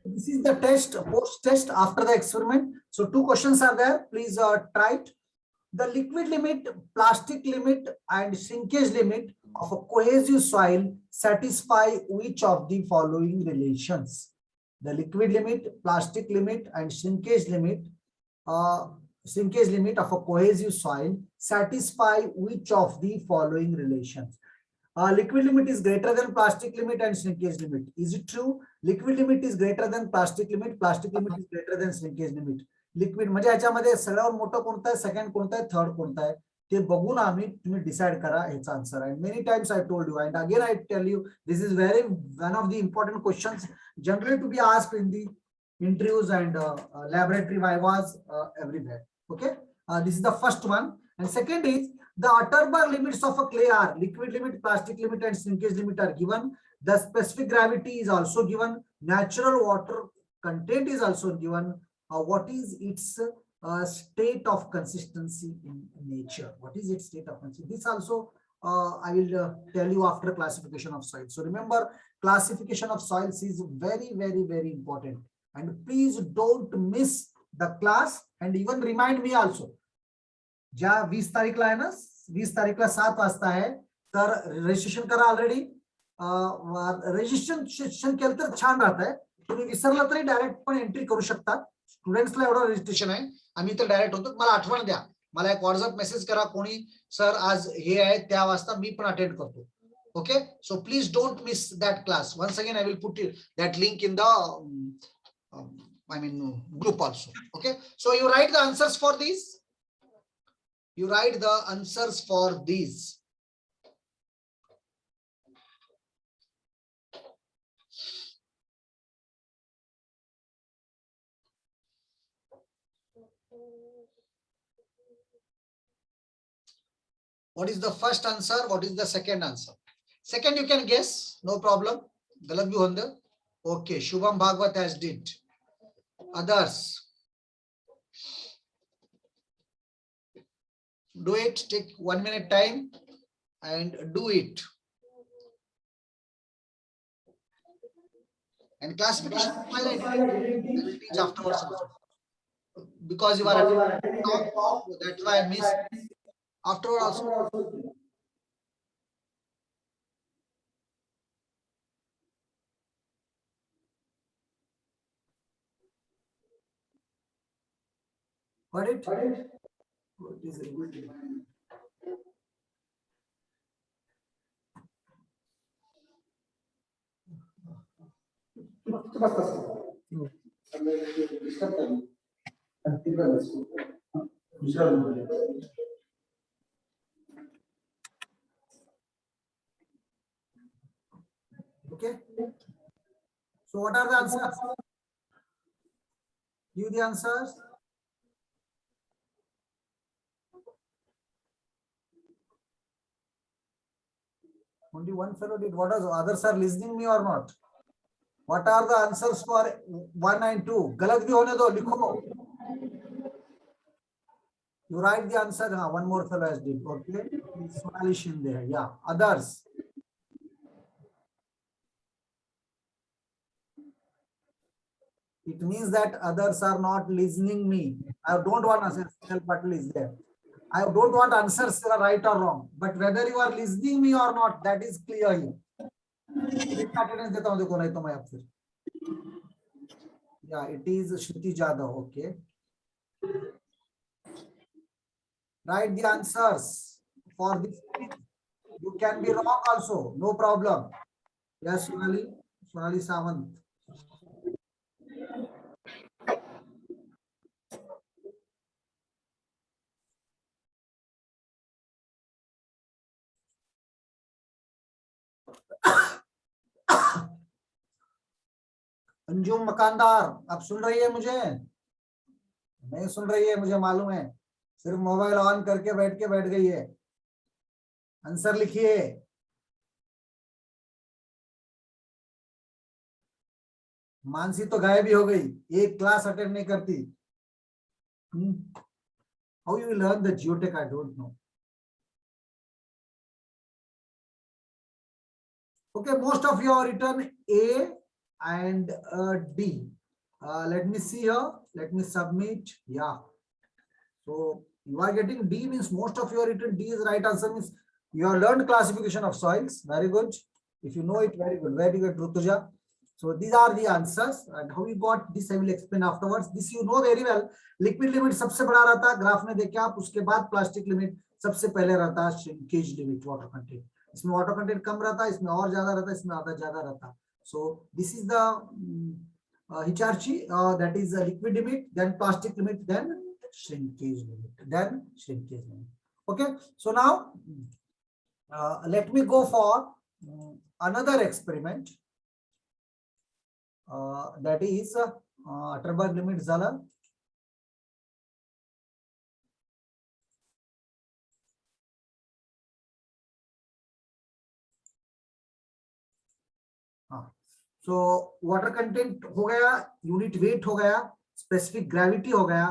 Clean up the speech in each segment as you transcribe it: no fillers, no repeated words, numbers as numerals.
This is the test, post test after the experiment. So 2 questions are there. Please try it. The liquid limit, plastic limit, and shrinkage limit of a cohesive soil satisfy which of the following relations? The liquid limit, plastic limit, and shrinkage limit of a cohesive soil satisfy which of the following relations? Liquid limit is greater than plastic limit and shrinkage limit. Is it true? Liquid limit is greater than plastic limit limit is greater than shrinkage limit. Liquid म्हणजे याच्यामध्ये सगळ्यावर मोठं कोणतं आहे, second कोणतं आहे, third कोणतं आहे ते बघून आम्ही तुम्ही डिसाइड करा ह्याचा आन्सर आहे. Many times I told you and again I tell you this is very one of the important questions generally to be asked in the interviews and laboratory vivas everywhere. Okay, this is the first one. And second is the Atterberg limits of a clay are liquid limit, plastic limit, and shrinkage limit are given. The specific gravity is also given. Natural water content is also given. What is its state of consistency in nature? What is its state of consistency? This also I will tell you after classification of soils. So remember, classification of soils is very, very, very important. And please don't miss the class and even remind me also. ज्या 20 तारीखला आहे ना, 20 तारीखला 7 वाजता आहे, तर registration करा already. Registration केलं तर छान राहत आहे. तुम्ही विसरलं तरी डायरेक्ट पण एंट्री करू शकता. स्टुडंट्सला एवढं रजिस्ट्रेशन आहे, आम्ही तर डायरेक्ट होतो. मला आठवण द्या, मला एक व्हॉट्सअप मेसेज करा, कोणी सर आज हे आहे त्या वाजता मी पण अटेंड करतो. Okay, so please don't miss that class. Once again, I will put that link in the group also. Okay, so you write the answers for these. You write the answers for these. What is the first answer? What is the second answer? Second you can guess, no problem. Galat bhi honde. Okay, Shubham Bhagwat has did. Others, do it. Take 1 minute time and do it. And classification I will teach afterwards because you are attending talk, so that's why I missed afterward also. Got it? What is it? Okay. So what are the answers? Give the answers. Only one fellow did. What are the others are listening me or not? What are the answers for 1 and 2? Galat bhi hone do, likho. You write the answer. One more fellow has did. Okay. Sonali Shinde. Yeah. Others. It means that others are not listening me. I don't want answers. Patel is there. I don't want answers right or wrong. But whether you are listening me or not, that is clear here. Yeah, it is Shruti Jadhav. Okay. Write the answers for this. You can be wrong also. No problem. Yes, Sonali Samant. Anjum Makandar, आप सुन रही है मुझे? नहीं सुन रही है, मुझे मालूम है. सिर्फ मोबाइल ऑन करके बैठ गई है. आंसर लिखिए. मानसी तो गायब ही हो गई, एक क्लास अटेंड नहीं करती. How you will learn the geotech? I don't know. Okay, most of you have written A, and D. Let me see here. Let me submit. Yeah. So you are getting D means most of you are written D is right answer means you have learned classification of soils. Very good. If you know it, very good. Very good, Rutuja. So these are the answers and how you got this I will explain afterwards. This you know very well. Liquid limit सबसे बड़ा रहता है graph में देखे आप उसके बाद plastic limit सबसे पहले रहता है श्रिंकेज लिमिट वाटर कंटेंट इसमें वाटर कंटेंट कम रहता है इसमें और ज्यादा रहता है इसमें आधा ज्यादा रहता है so this is the Hitachi that is a liquid limit then plastic limit then shrinkage limit okay so now let me go for another experiment that is Atterberg limit झाला so water content हो गया unit weight हो गया specific gravity हो गया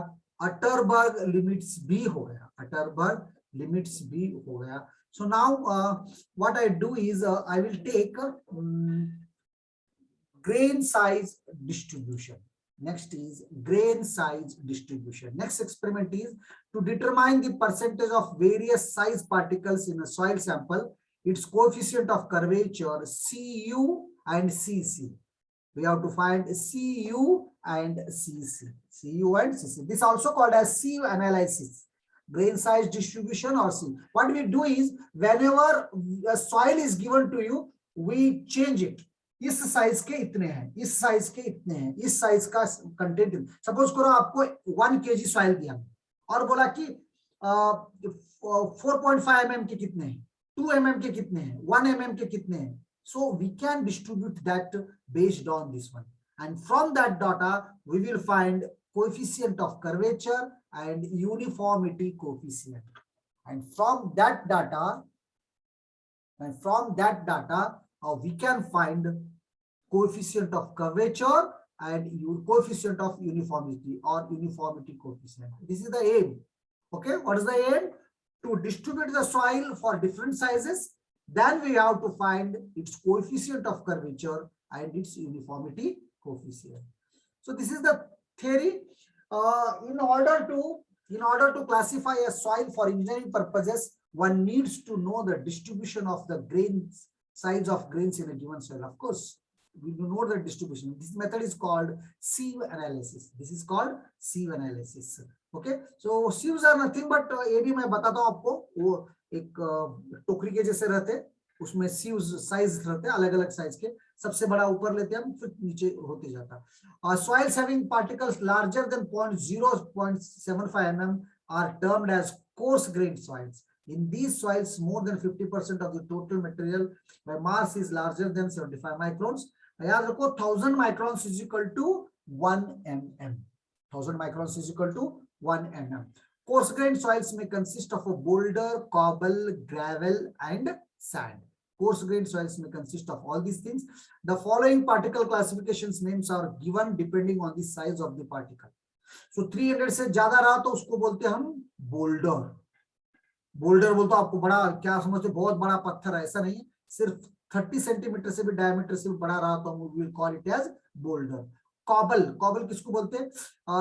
Atterberg limits भी हो गया अटरबर्ग लिमिट्स भी हो गया so now what I do is I will take grain size distribution next is grain size distribution next experiment is to determine the percentage of various size particles in a soil sample its coefficient of curvature Cu and Cc. We have to find Cu and Cc. Cu and Cc. This also called as sieve analysis. Grain size distribution or sieve. What we do is whenever a soil is given to you, we change it. इस size के इतने हैं, इस size के इतने हैं, इस size का कंटेंट. सपोज करो आपको 1 kg सॉइल दिया और बोला कि 4.5 mm के कितने हैं, 2 mm के कितने हैं, 1 mm के कितने हैं. So we can distribute that based on this one. And from that data, we will find coefficient of curvature and uniformity coefficient. And from that data, we can find coefficient of curvature and coefficient of uniformity or uniformity coefficient. This is the aim. Okay, what is the aim? To distribute the soil for different sizes. Then we have to find its coefficient of curvature and its uniformity coefficient. So this is the theory. In order to classify a soil for engineering purposes, one needs to know the distribution of the grains, size of grains in a given soil. Of course, we know the distribution. This method is called sieve analysis. This is called sieve analysis. Okay, so sieves are nothing but ये भी मैं बताता हूँ आपको, वो एक टोकरी के जैसे रहते, उसमें सीव्स साइज रहते हैं अलग अलग साइज के, सबसे बड़ा ऊपर लेते हैं हम, फिर नीचे होते जाता. Soils having particles larger than 0.75 mm are termed as coarse grained soils. In these soils, more than 50% of the total material by mass is larger than 75 microns. याद रखो 1000 microns is equal to 1 mm. 1000 microns is equal to 1 mm. Coarse grained soils may consist of a boulder, cobble, gravel, and sand. Coarse grained soils may consist of all these things. The following particle classifications names are given depending on the size of the particle. So 300 से ज्यादा रहा तो उसको बोलते हम boulder. Boulder बोलते आपको बड़ा, क्या समझते, बहुत बड़ा पत्थर है, ऐसा नहीं, सिर्फ 30 सेंटीमीटर से भी डायमीटर से भी बड़ा रहा तो हम will call it as boulder. Cobble किसको बोलते हैं?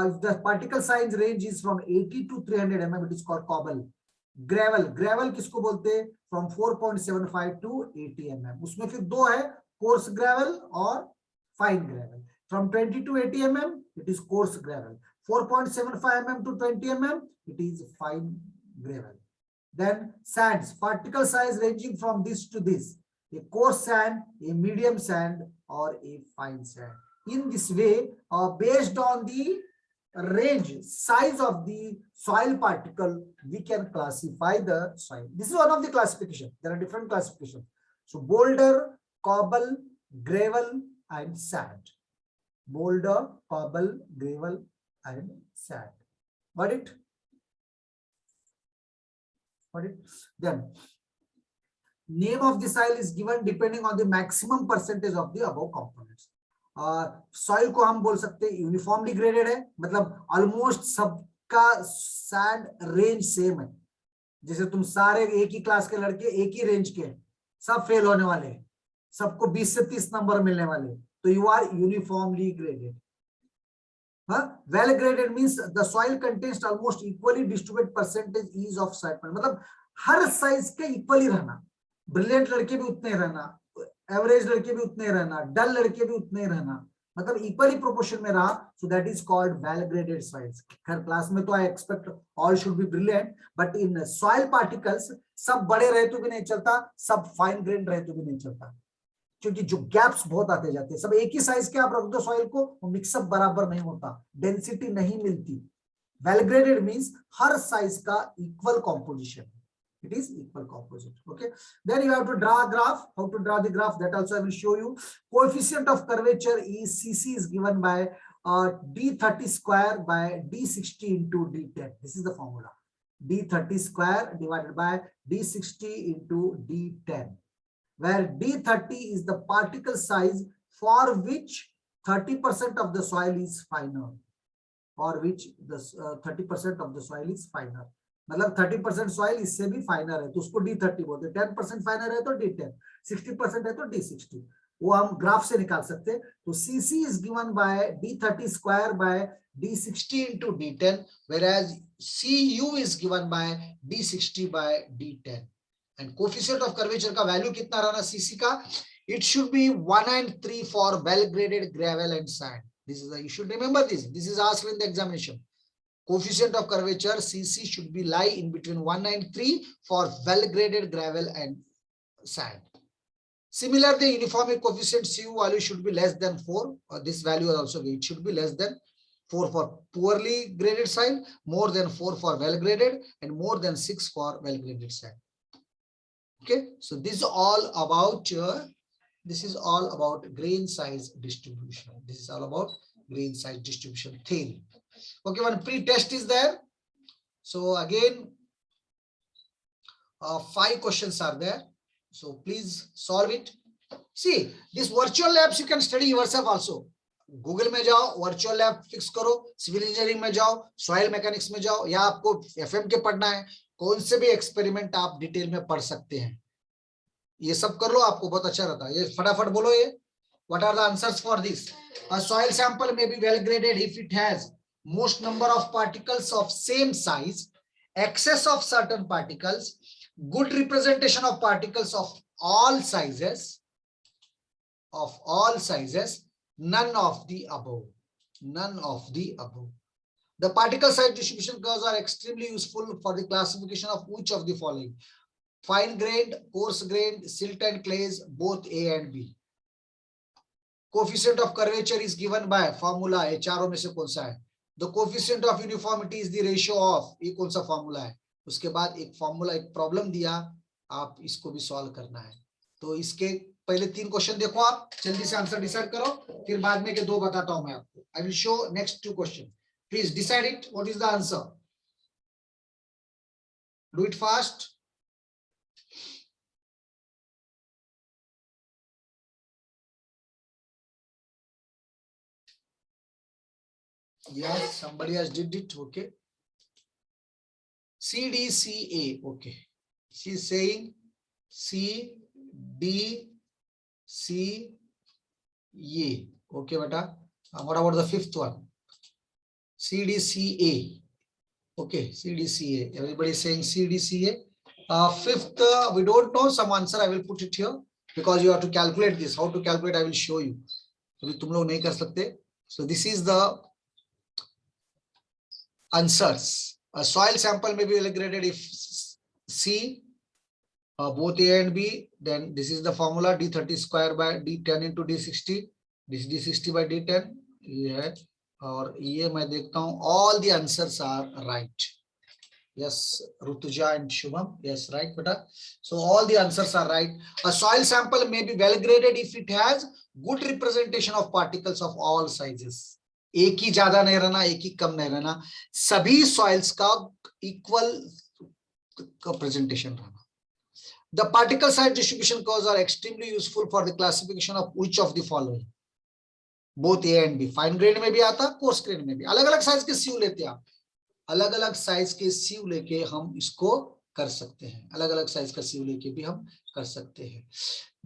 If the particle size range is from 80 to 300 mm, it is called cobble. Gravel किसको बोलते हैं? From 4.75 to 80 mm. उसमें फिर दो है, coarse gravel और fine gravel. From 20 to 80 mm, it is coarse gravel. 4.75 mm to 20 mm, it is fine gravel. Then sands, particle size ranging from this to this. A coarse sand, a medium sand, or a fine sand. In this way, based on the range, size of the soil particle, we can classify the soil. This is one of the classification. There are different classifications. So boulder, cobble, gravel, and sand. Boulder, cobble, gravel, and sand. Got it? Then name of the soil is given depending on the maximum percentage of the above components. Soil को हम बोल सकते हैं uniformly graded है, मतलब almost सबका sand range same है. जैसे तुम सारे एक ही क्लास के लड़के एक ही रेंज के, सब फेल होने वाले हैं, सबको 20 से 30 नंबर मिलने वाले, तो you are uniformly graded. Well graded means the soil contains almost equally distributed percentage is of sediment, मतलब हर साइज के इक्वली रहना, ब्रिलियंट लड़के भी उतने रहना, एवरेज लड़के भी उतने रहना, डल लड़के भी उतने रहना, मतलब इक्वली प्रोपोर्शन में रहा, so that is called well graded soils. खैर क्लास में तो I expect all should be brilliant, but in soil particles सब बड़े रहे तो भी नहीं चलता, सब फाइन ग्रेन रहे तो भी नहीं चलता, क्योंकि जो गैप्स बहुत आते जाते हैं। सब एक ही साइज के आप रख दो सॉइल को, वो मिक्सअप बराबर नहीं होता, डेंसिटी नहीं मिलती। वेल ग्रेडेड मींस हर साइज का equal composition, it is equal composite. Okay, then you have to draw a graph. How to draw the graph, that also I will show you. Coefficient of curvature is CC is given by D30 square by D60 into D10. This is the formula, D30 square divided by D60 into D10, where D30 is the particle size for which 30% of the soil is finer, for which the 30% of the soil is finer, मतलब 30% soil इससे भी फाइनर है तो उसको D30 बोलते हैं, 10% फाइनर है तो D10, 60% है तो D60, वो हम ग्राफ से निकाल सकते हैं। तो CC is given by D30 square by D60 into D10, whereas CU is given by D60 by D10, and coefficient of curvature का वैल्यू कितना रहना CC का, it should be 1 and 3 for well graded gravel and sand. This is you should remember this is asked in the examination. Coefficient of curvature CC should be lie in between 1 and 3 for well graded gravel and sand. Similarly, the uniformity coefficient CU value should be less than 4. This value also it should be less than 4 for poorly graded soil, more than 4 for well graded, and more than 6 for well graded sand. Okay, so this is all about grain size distribution. This is all about grain size distribution theory. Okay, one pre-test is there. So again, 5 questions are there. So please solve it. See, this virtual labs you can study yourself also. Google में जाओ, virtual lab fix करो, civil engineering में जाओ, soil mechanics में जाओ, या आपको FM के पढ़ना है, कौन से भी experiment आप डिटेल में पढ़ सकते हैं, ये सब कर लो, आपको बहुत अच्छा रहता है। ये फटाफट बोलो ये, what are the answers for this? A soil sample may be well graded if it has most number of particles of same size, excess of certain particles, good representation of particles of all sizes, none of the above. The particle size distribution curves are extremely useful for the classification of which of the following: fine grained, coarse grained, silt and clays, both A and B. Coefficient of curvature is given by formula, ये चारों में से कौन सा है? The coefficient of uniformity is the ratio of, ये कौन सा फॉर्मूला है? उसके बाद एक फॉर्मूला, एक प्रॉब्लम दिया, आप इसको भी सॉल्व करना है। तो इसके पहले 3 क्वेश्चन देखो, आप जल्दी से आंसर डिसाइड करो, फिर बाद में के 2 बताता हूं मैं आपको। I will show next 2 questions. Please decide it. What is the answer? Do it fast. Yes, somebody has did it. Okay. CDCA. Okay. She's saying CDCA. Okay, beta. What about the 5th one? CDCA. Okay, CDCA. Everybody is saying CDCA. 5th, we don't know some answer. I will put it here because you have to calculate this. How to calculate, I will show you. तुम लोग नहीं कर सकते. So this is the answers. A soil sample may be well graded if C, both A and B. Then this is the formula, D30 square by D10 into D60. This D60 by D10. Yeah. और ये मैं देखता हूँ, all the answers are right. Yes, Rutuja and Shubham. Yes, right, beta. So all the answers are right. A soil sample may be well graded if it has good representation of particles of all sizes. एक ही ज्यादा नहीं रहना, एक ही कम नहीं रहना, सभी soils का equal presentation रहना. The particle size distribution curves are extremely useful for the classification of which of the following? Both A and B. Fine grade में भी आता, कोर्स ग्रेड में भी. अलग अलग साइज के सीयू लेते हैं आप, अलग अलग साइज के सीयू लेके हम इसको कर सकते हैं, अलग अलग साइज का सीयू लेके भी हम कर सकते हैं.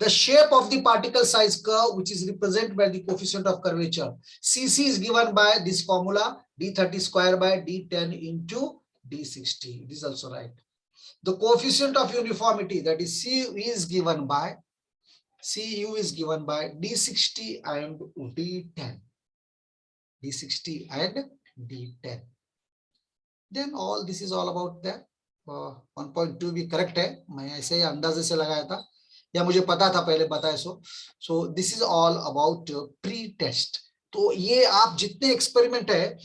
The shape of the particle size curve, which is represented by the coefficient of curvature, cc is given by this formula, d30 square by d10 into d60. This is also right. The coefficient of uniformity, that is cu is given by d60 and d10. d60 and d10. Then all this is all about that. 1.2 भी correct है, मैं ऐसे ही अंदाजे से लगाया था या मुझे पता था पहले बताए so this is all about pre test. तो ये आप जितने एक्सपेरिमेंट है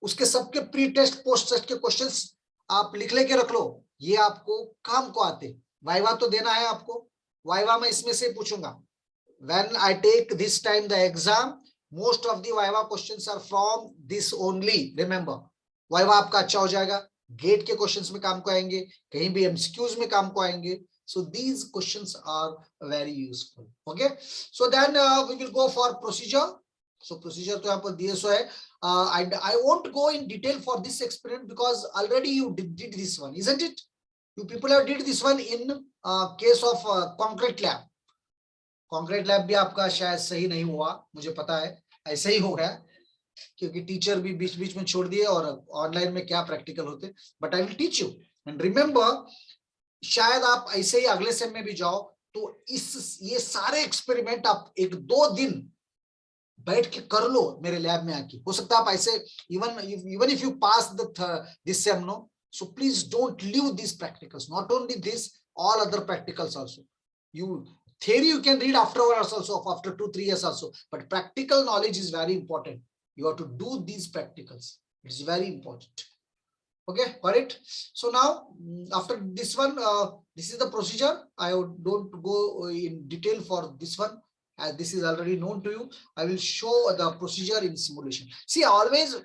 उसके सबके प्री टेस्ट पोस्ट टेस्ट के क्वेश्चंस आप लिख लेके रख लो, ये आपको काम को आते. वाइवा तो देना है आपको, वाइवा में इसमें से पूछूंगा. When I take this time the exam, most of the viva questions are from this only. Remember, viva आपका अच्छा हो जाएगा, गेट के क्वेश्चंस में काम को आएंगे, कहीं भी एमसीक्यूज में काम को आएंगे. So these questions are very useful. Okay, so then we will go for procedure. So procedure तो यहाँ पर दिए सो है. And I won't go in detail for this experiment because already you did this one, isn't it? You people have did this one in case of concrete lab. Concrete lab भी आपका शायद सही नहीं हुआ, मुझे पता है, ऐसे ही हो गया क्योंकि टीचर भी बीच बीच में छोड़ दिए और ऑनलाइन में क्या प्रैक्टिकल होते. But I will teach you and remember, शायद आप ऐसे ही अगले सेम में भी जाओ तो ये सारे एक्सपेरिमेंट आप 1-2 दिन बैठ के कर लो मेरे लैब में आके. हो सकता है आप ऐसे even if you pass this same, no, so please don't leave this practicals. Not only this, all other practicals also. You theory you can read afterwards also, after 2-3 years also, but practical knowledge is very important. You have to do these practicals. It is very important. Okay, got it? So now after this one, this is the procedure. I don't go in detail for this one, as this is already known to you. I will show the procedure in simulation. See, always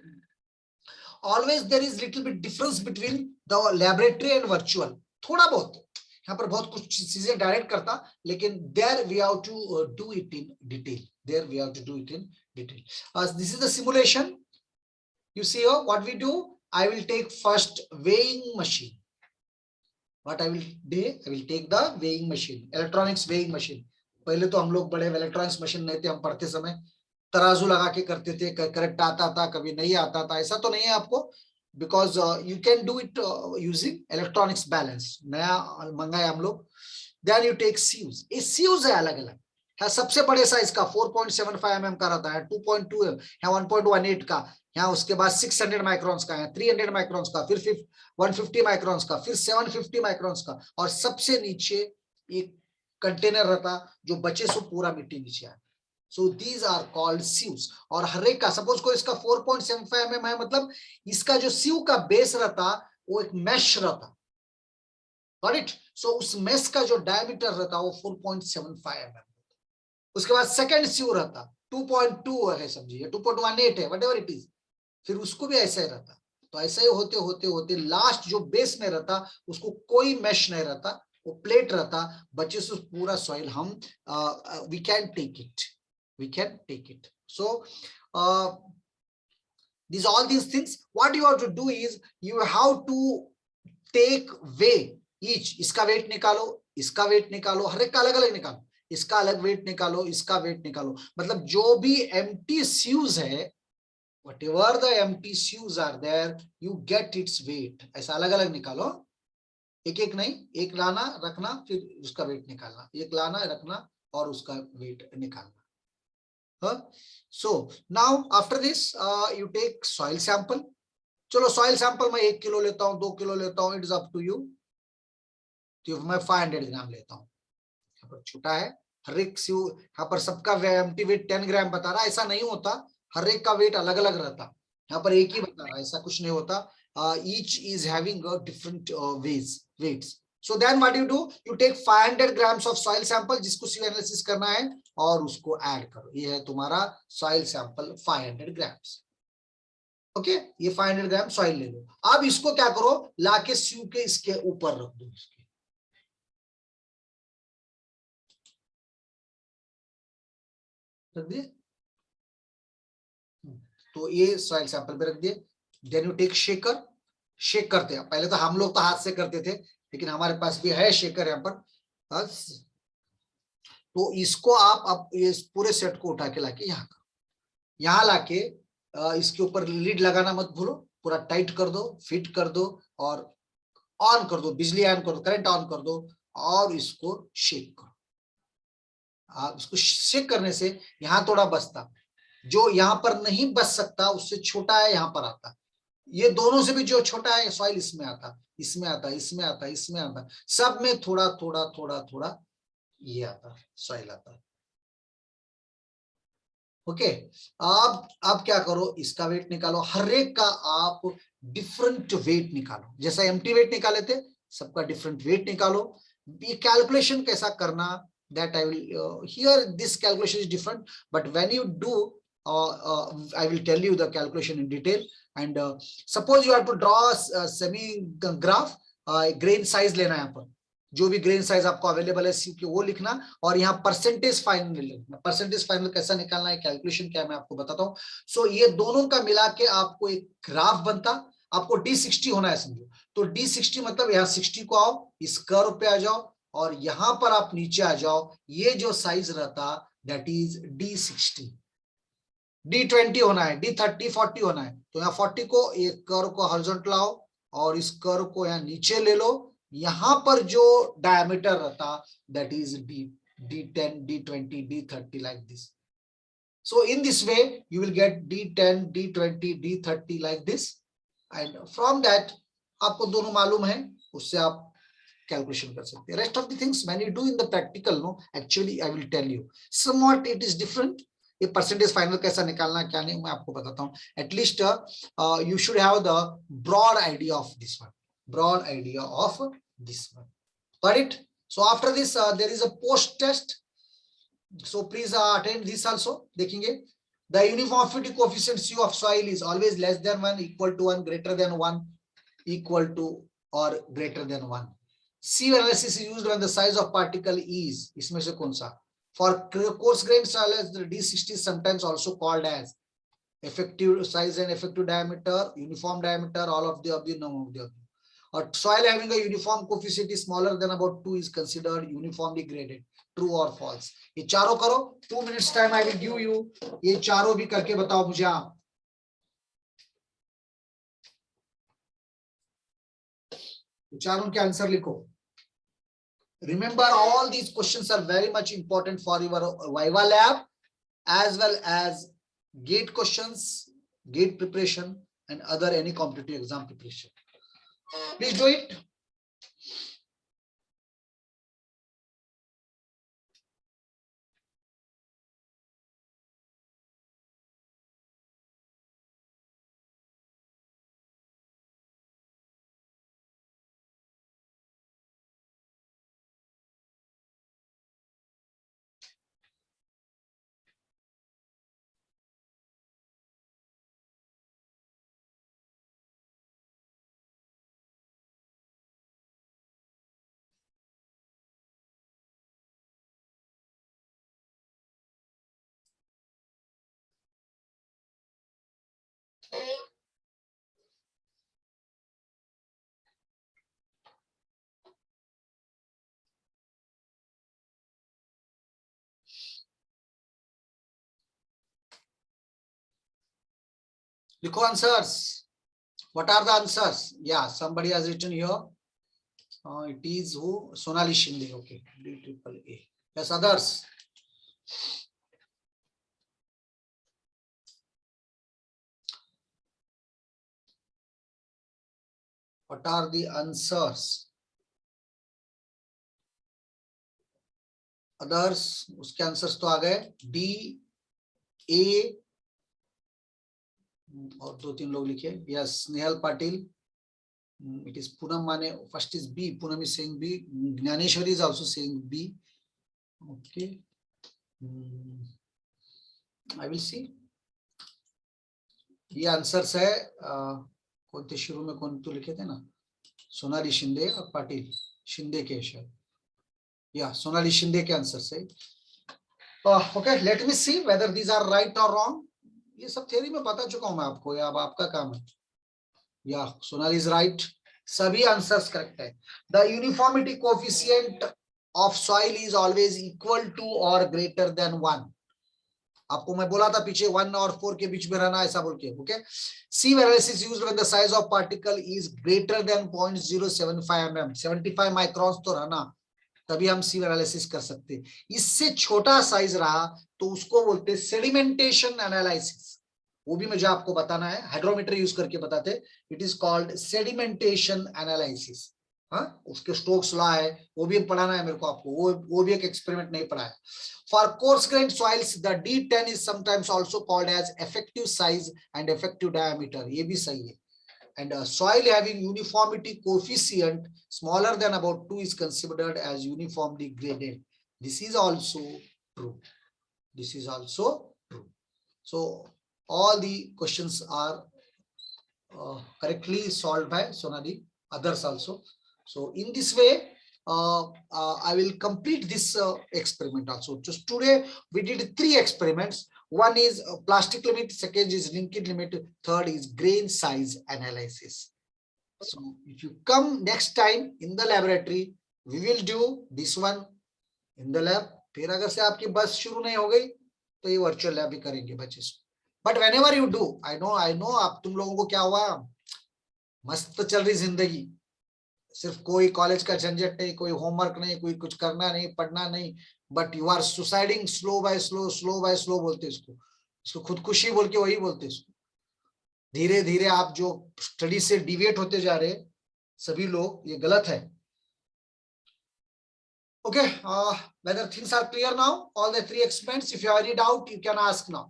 there is little bit difference between the laboratory and virtual. थोड़ा बहुत यहाँ पर बहुत कुछ चीजें direct करता, लेकिन there we have to do it in detail. There we have to do it in detail. This is the simulation. You see here what we do. I will take first weighing machine. What I will do, I will take the weighing machine, electronics weighing machine. पहले तो हम लोग बड़े electronics machine नहीं थे, हम पढ़ते समय तराजू लगा के करते थे, करेक्ट आता था, कभी नहीं आता था. ऐसा तो नहीं है आपको, because you can do it using electronics balance. नया मंगाया हम लोग. Then you take sieves. ये sieves है अलग अलग है. सबसे बड़े साइज का 4.75 mm का रहता है, 2.2 mm है, 1.18 का, यहाँ उसके बाद 600 माइक्रॉन्स का है, 300 माइक्रॉन्स का, फिर 150 माइक्रॉन्स का, फिर 750 माइक्रॉन्स का, और सबसे नीचे एक कंटेनर रहता जो बचे सो पूरा मिट्टी नीचे आए. So these are called sieves. और हर एक का सपोज को इसका 4.75 mm है, मतलब इसका जो sieve का बेस रहता वो एक मैश रहता. Got it? So उस मैश का जो डायमीटर रहता वो 4.75 mm. उसके बाद सेकंड sieve रहता 2.2 है, समझिए 2.18 है, whatever it is. फिर उसको भी ऐसा ही रहता. तो ऐसा ही होते होते होते लास्ट जो बेस में रहता उसको कोई मैश नहीं रहता, वो प्लेट रहता. बचे से पूरा सॉइल हम we can take it. So all these things, what you have to do is you have to take weigh each. इसका वेट निकालो, इसका वेट निकालो, हर एक का अलग अलग निकालो, इसका अलग वेट निकालो, इसका वेट निकालो. मतलब जो भी empty sieves है, whatever the empty sieves are there, you get its weight. ऐसा अलग अलग निकालो, एक एक नहीं, एक लाना रखना फिर उसका वेट निकालना, एक लाना रखना और उसका वेट निकालना. So now after this you take soil sample. चलो soil sample मैं 1 किलो लेता हूँ, 2 किलो लेता हूँ, it is up to you. तो मैं 500 ग्राम लेता हूँ. यहाँ पर छोटा है, हर एक यहाँ पर सबका एम्प्टी वेट 10 ग्राम बता रहा है. ऐसा नहीं होता, हर एक का वेट अलग अलग रहता. यहाँ पर एक ही बता रहा है, ऐसा कुछ नहीं होता. Each is having a different weights. So then what you do, you take 500 grams of soil sample जिसको sieve analysis करना है और उसको ऐड करो. ये है तुम्हारा soil sample 500 grams. ओके, ये 500 ग्राम सॉइल ले लो. अब इसको क्या करो, लाके sieve के इसके ऊपर रख दो. इसके रख दिए, तो ये सॉइल सैंपल पे रख दिए. Then you take shaker. Shake करते हैं, पहले तो हम लोग तो हाथ से करते थे, लेकिन हमारे पास भी है शेकर यहाँ पर. तो इसको आप अब इस पूरे सेट को उठा के लाके यहाँ लाके इसके ऊपर लीड लगाना मत भूलो, पूरा टाइट कर दो, फिट कर दो और ऑन कर दो, बिजली ऑन कर दो, करंट ऑन कर दो और इसको शेक करो। आप इसको शेक करने से यहाँ थोड़ा बचता, जो यहाँ पर नहीं बच सकता उससे छोटा है यहाँ पर आता, ये दोनों से भी जो छोटा है सॉइल इसमें आता, इसमें आता, इसमें आता, इसमें आता, सब में थोड़ा थोड़ा थोड़ा थोड़ा ये आता, सॉइल आता। ओके, अब क्या करो, इसका वेट निकालो, हर एक का आप डिफरेंट वेट निकालो, जैसा एम्प्टी वेट निकाले थे सबका डिफरेंट वेट निकालो। ये कैलकुलेशन कैसा करना, that I will here this calculation is different, but when you do I will tell you the calculation in detail. And suppose you have to draw a semi graph, grain size लेना है, यहाँ पर जो भी grain size आपको available है सीख के वो लिखना, और यहाँ परसेंटेज फाइनल लिखना। परसेंटेज फाइनल कैसा निकालना है, कैलकुलेशन क्या है मैं आपको बताता हूँ। सो ये दोनों का मिला के आपको एक ग्राफ बनता, आपको D60 होना है समझो, तो D60 मतलब यहाँ 60 को आओ, इस कर्व पे आ जाओ और यहां पर आप नीचे आ जाओ, ये जो साइज रहता दैट इज D60। D20 होना है, D30 40 होना है, तो यहाँ 40 को एक कर्व को हॉरिजॉन्टल लाओ और इस कर्व को यहाँ नीचे ले लो, यहां पर जो डायमीटर रहता that is D10 D20 D30 like this. So in this way you will get D10 D20 D30 like this, and from that आपको दोनों मालूम है, उससे आप calculation कर सकते हैं। Rest of the things when you do in the practical, no, actually I will tell you somewhat it is different. ये percentage final कैसा निकालना क्या नहीं मैं आपको बताता हूँ। At least you should have the broad idea of this one. Broad idea of this one. Got it? So after this there is a post test. So please attend this also. देखेंगे the uniformity coefficient C of soil is always less than 1, equal to 1, greater than 1, equal to or greater than 1. C analysis is used when the size of particle is, इसमें से कौन सा? For coarse grain soil, the D60 is sometimes also called as effective size and effective diameter, uniform diameter, all of the above, none of the above. Or soil having a uniform coefficient is smaller than about 2 is considered uniformly graded. True or false? ये चारों करो, 2 minutes time I will give you. ये चारों भी करके बताओ मुझे आप। चारों के आंसर लिखो। Remember, all these questions are very much important for your Viva lab as well as gate questions, gate preparation, and other any competitive exam preparation. Please do it. Likho answers. What are the answers? Yeah, somebody has written here. It is who? Sonali Shinde. Okay. D-triple-A. Yes, others. What are the answers? Others, उसके answers तो आ गए D, A और 2-3 लोग लिखे. Yes, Nehal Patil. It is Poonam Mane. First is B. Poonam is saying B. Gnaneshwari is also saying B. Okay. I will see. ये answers है कौन थे शुरू में, कौन तो लिखे थे ना, सोनाली शिंदे और पाटिल शिंदे के शायद, या सोनाली शिंदे के आंसर से. Okay, let me see whether these are right और रॉन्ग. ये सब थ्योरी में बता चुका हूं मैं आपको, या अब आपका काम है. या सोनाली इज राइट, सभी आंसर्स करेक्ट है. The uniformity coefficient of soil is always equal to or greater than 1. आपको मैं बोला था पीछे 1 और 4 के बीच में रहना ऐसा बोल के. Okay, sieve analysis used when the size of particle is greater than 0.075 mm, 75 microns तो रहना, तभी हम sieve एनालिसिस कर सकते. इससे छोटा साइज रहा तो उसको बोलते सेडिमेंटेशन एनालिसिस. वो भी मुझे आपको बताना है, हाइड्रोमीटर यूज करके बताते. It is called sedimentation analysis. हाँ, उसके स्टोक्स लॉ है, वो भी पढ़ाना है मेरे को आपको. वो भी एक एक्सपेरिमेंट नहीं पढ़ा है. For coarse grained soils, the D10 is sometimes also called as effective size and effective diameter. ये भी सही है. And a soil having uniformity coefficient smaller than about 2 is considered as uniformly graded. This is also true. This is also true. So all the questions are correctly solved by Sonali, others also. So in this way, I will complete this experiment also. Just today we did 3 experiments. One is plastic limit, second is linkage limit, third is grain size analysis. So if you come next time in the laboratory, we will do this one in the lab. फिर अगर से आपकी बस शुरू नहीं हो गई तो ये वर्चुअल लैब भी करेंगे बच्चे. But whenever you do, I know आप तुम लोगों को क्या हुआ, मस्त चल रही जिंदगी, सिर्फ कोई कॉलेज का झंझट नहीं, कोई होमवर्क नहीं, कोई कुछ करना नहीं, पढ़ना नहीं, but you are suiciding slow by slow. Slow by slow बोलते इसको खुदकुशी बोल के वही बोलते इसको. धीरे धीरे आप जो स्टडी से डिविएट होते जा रहे सभी लोग, ये गलत है. Okay, whether things are clear now, all the 3 experiments. If you have any doubt, you can ask now.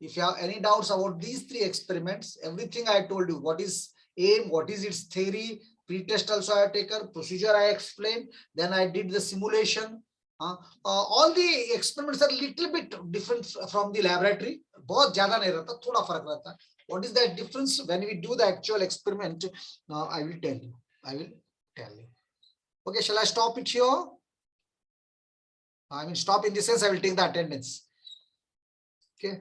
If you have any doubts about these 3 experiments, everything I told you, what is aim, what is its theory, pre-test also I have taken, procedure I explained, then I did the simulation. All the experiments are little bit different from the laboratory. बहुत ज्यादा नहीं रहता, थोड़ा फर्क रहता है. What is that difference? When we do the actual experiment, I will tell you. Okay, shall I stop it here? I mean, stop in the sense I will take the attendance. Okay.